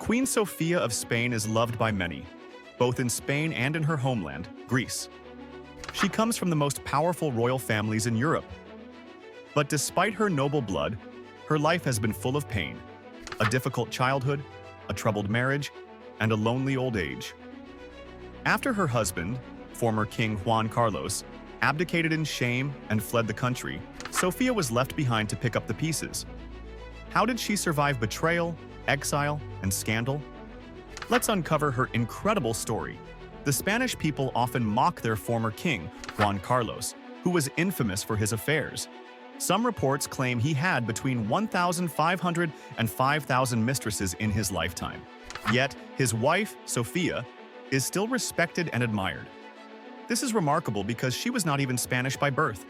Queen Sofia of Spain is loved by many, both in Spain and in her homeland, Greece. She comes from the most powerful royal families in Europe. But despite her noble blood, her life has been full of pain, a difficult childhood, a troubled marriage, and a lonely old age. After her husband, former King Juan Carlos, abdicated in shame and fled the country, Sofia was left behind to pick up the pieces. How did she survive betrayal, exile, and scandal? Let's uncover her incredible story. The Spanish people often mock their former king, Juan Carlos, who was infamous for his affairs. Some reports claim he had between 1,500 and 5,000 mistresses in his lifetime. Yet, his wife, Sofia, is still respected and admired. This is remarkable because she was not even Spanish by birth.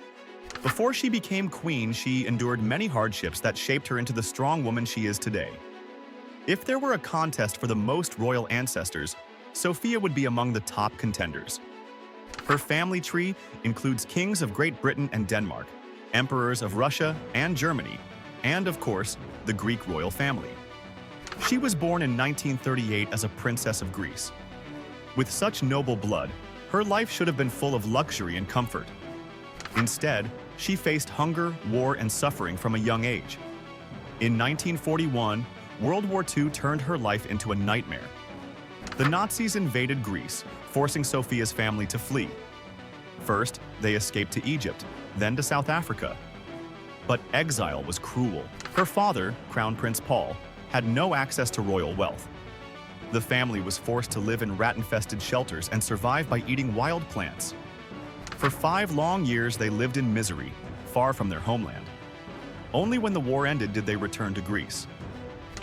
Before she became queen, she endured many hardships that shaped her into the strong woman she is today. If there were a contest for the most royal ancestors, Sofia would be among the top contenders. Her family tree includes kings of Great Britain and Denmark, emperors of Russia and Germany, and of course, the Greek royal family. She was born in 1938 as a princess of Greece. With such noble blood, her life should have been full of luxury and comfort. Instead, she faced hunger, war, and suffering from a young age. In 1941, World War II turned her life into a nightmare. The Nazis invaded Greece, forcing Sofia's family to flee. First, they escaped to Egypt, then to South Africa. But exile was cruel. Her father, Crown Prince Paul, had no access to royal wealth. The family was forced to live in rat-infested shelters and survive by eating wild plants. For 5 long years, they lived in misery, far from their homeland. Only when the war ended did they return to Greece.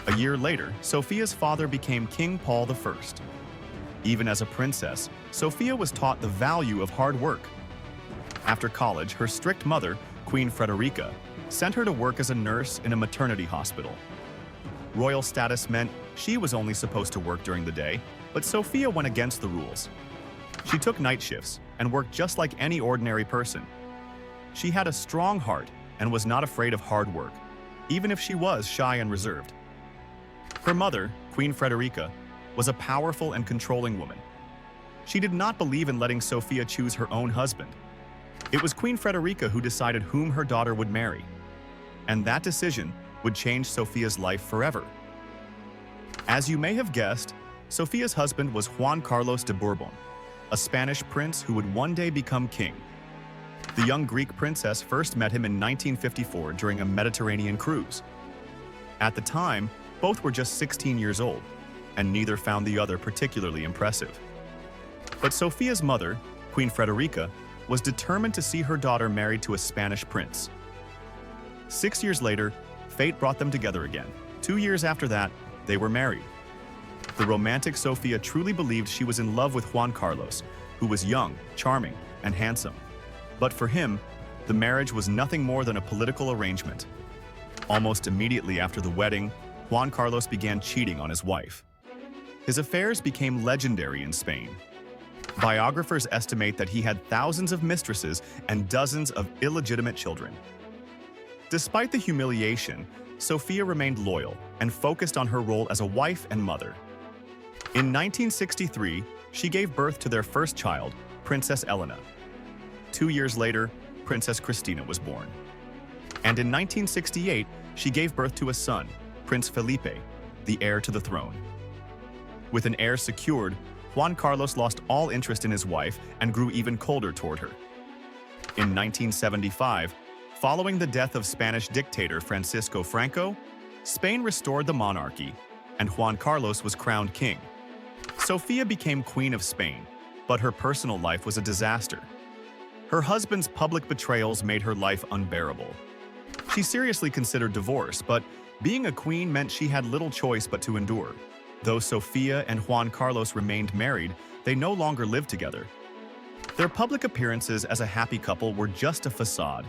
A year later, Sofia's father became King Paul I. Even as a princess, Sofia was taught the value of hard work. After college, her strict mother, Queen Frederica, sent her to work as a nurse in a maternity hospital. Royal status meant she was only supposed to work during the day, but Sofia went against the rules. She took night shifts and worked just like any ordinary person. She had a strong heart and was not afraid of hard work, even if she was shy and reserved. Her mother, Queen Frederica, was a powerful and controlling woman. She did not believe in letting Sofia choose her own husband. It was Queen Frederica who decided whom her daughter would marry, and that decision would change Sofia's life forever. As you may have guessed, Sofia's husband was Juan Carlos de Bourbon, a Spanish prince who would one day become king. The young Greek princess first met him in 1954 during a Mediterranean cruise. At the time, both were just 16 years old, and neither found the other particularly impressive. But Sofia's mother, Queen Frederica, was determined to see her daughter married to a Spanish prince. 6 years later, fate brought them together again. 2 years after that, they were married. The romantic Sofia truly believed she was in love with Juan Carlos, who was young, charming, and handsome. But for him, the marriage was nothing more than a political arrangement. Almost immediately after the wedding, Juan Carlos began cheating on his wife. His affairs became legendary in Spain. Biographers estimate that he had thousands of mistresses and dozens of illegitimate children. Despite the humiliation, Sofia remained loyal and focused on her role as a wife and mother. In 1963, she gave birth to their first child, Princess Elena. 2 years later, Princess Cristina was born. And in 1968, she gave birth to a son, Prince Felipe, the heir to the throne. With an heir secured, Juan Carlos lost all interest in his wife and grew even colder toward her. In 1975, following the death of Spanish dictator Francisco Franco, Spain restored the monarchy, and Juan Carlos was crowned king. Sofia became Queen of Spain, but her personal life was a disaster. Her husband's public betrayals made her life unbearable. She seriously considered divorce, but being a queen meant she had little choice but to endure. Though Sofia and Juan Carlos remained married, they no longer lived together. Their public appearances as a happy couple were just a facade.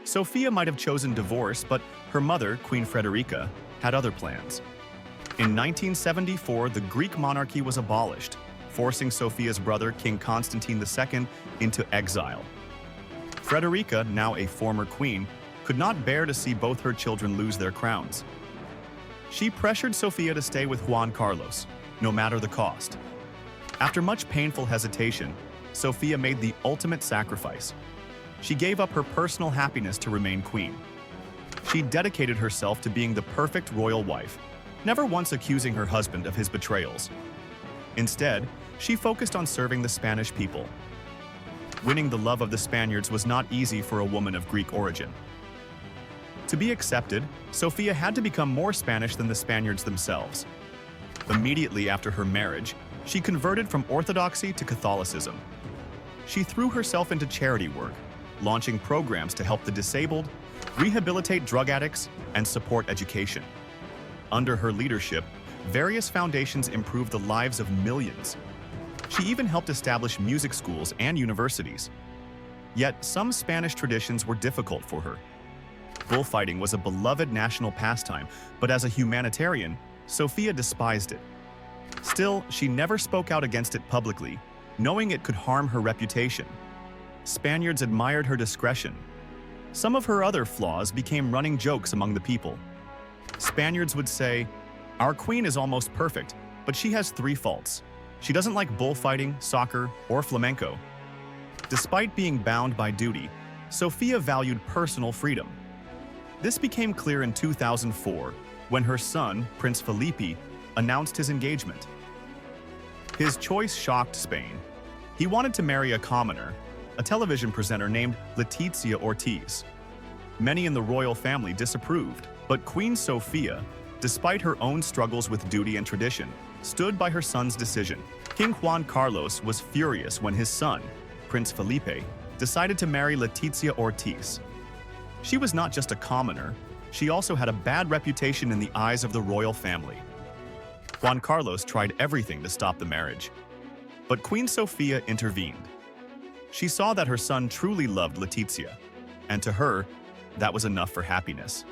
Sofia might have chosen divorce, but her mother, Queen Frederica, had other plans. In 1974, the Greek monarchy was abolished, forcing Sofia's brother, King Constantine II, into exile. Frederica, now a former queen, could not bear to see both her children lose their crowns. She pressured Sofia to stay with Juan Carlos, no matter the cost. After much painful hesitation, Sofia made the ultimate sacrifice. She gave up her personal happiness to remain queen. She dedicated herself to being the perfect royal wife, never once accusing her husband of his betrayals. Instead, she focused on serving the Spanish people. Winning the love of the Spaniards was not easy for a woman of Greek origin. To be accepted, Sofia had to become more Spanish than the Spaniards themselves. Immediately after her marriage, she converted from Orthodoxy to Catholicism. She threw herself into charity work, launching programs to help the disabled, rehabilitate drug addicts, and support education. Under her leadership, various foundations improved the lives of millions. She even helped establish music schools and universities. Yet, some Spanish traditions were difficult for her. Bullfighting was a beloved national pastime, but as a humanitarian, Sofia despised it. Still, she never spoke out against it publicly, knowing it could harm her reputation. Spaniards admired her discretion. Some of her other flaws became running jokes among the people. Spaniards would say, "Our queen is almost perfect, but she has 3 faults. She doesn't like bullfighting, soccer, or flamenco." Despite being bound by duty, Sofia valued personal freedom. This became clear in 2004, when her son, Prince Felipe, announced his engagement. His choice shocked Spain. He wanted to marry a commoner, a television presenter named Letizia Ortiz. Many in the royal family disapproved, but Queen Sofia, despite her own struggles with duty and tradition, stood by her son's decision. King Juan Carlos was furious when his son, Prince Felipe, decided to marry Letizia Ortiz. She was not just a commoner, she also had a bad reputation in the eyes of the royal family. Juan Carlos tried everything to stop the marriage, but Queen Sofia intervened. She saw that her son truly loved Letizia, and to her, that was enough for happiness.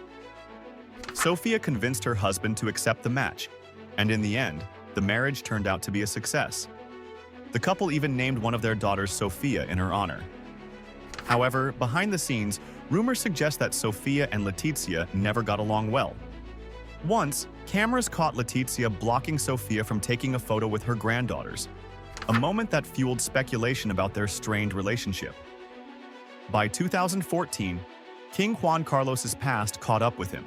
Sofia convinced her husband to accept the match, and in the end, the marriage turned out to be a success. The couple even named one of their daughters Sofia in her honor. However, behind the scenes, rumors suggest that Sofia and Letizia never got along well. Once, cameras caught Letizia blocking Sofia from taking a photo with her granddaughters, a moment that fueled speculation about their strained relationship. By 2014, King Juan Carlos's past caught up with him.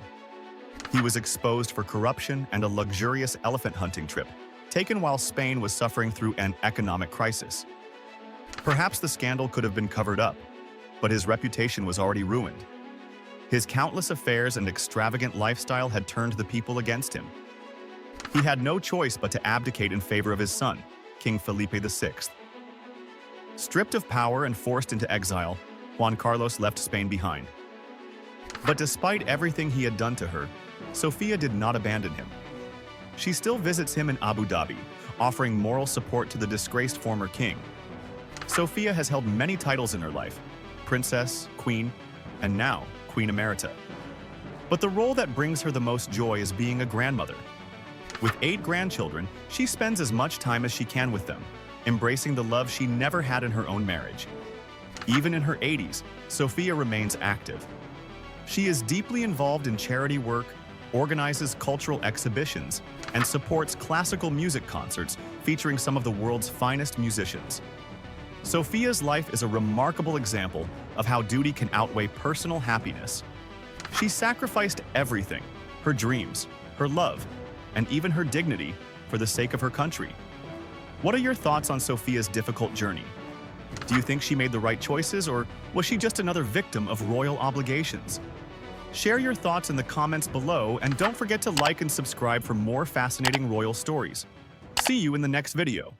He was exposed for corruption and a luxurious elephant hunting trip, taken while Spain was suffering through an economic crisis. Perhaps the scandal could have been covered up, but his reputation was already ruined. His countless affairs and extravagant lifestyle had turned the people against him. He had no choice but to abdicate in favor of his son, King Felipe VI. Stripped of power and forced into exile, Juan Carlos left Spain behind. But despite everything he had done to her, Sofia did not abandon him. She still visits him in Abu Dhabi, offering moral support to the disgraced former king. Sofia has held many titles in her life: princess, queen, and now Queen Emerita. But the role that brings her the most joy is being a grandmother. With 8 grandchildren, she spends as much time as she can with them, embracing the love she never had in her own marriage. Even in her 80s, Sofia remains active. She is deeply involved in charity work, organizes cultural exhibitions, and supports classical music concerts featuring some of the world's finest musicians. Sofia's life is a remarkable example of how duty can outweigh personal happiness. She sacrificed everything, her dreams, her love, and even her dignity, for the sake of her country. What are your thoughts on Sofia's difficult journey? Do you think she made the right choices, or was she just another victim of royal obligations? Share your thoughts in the comments below, and don't forget to like and subscribe for more fascinating royal stories. See you in the next video.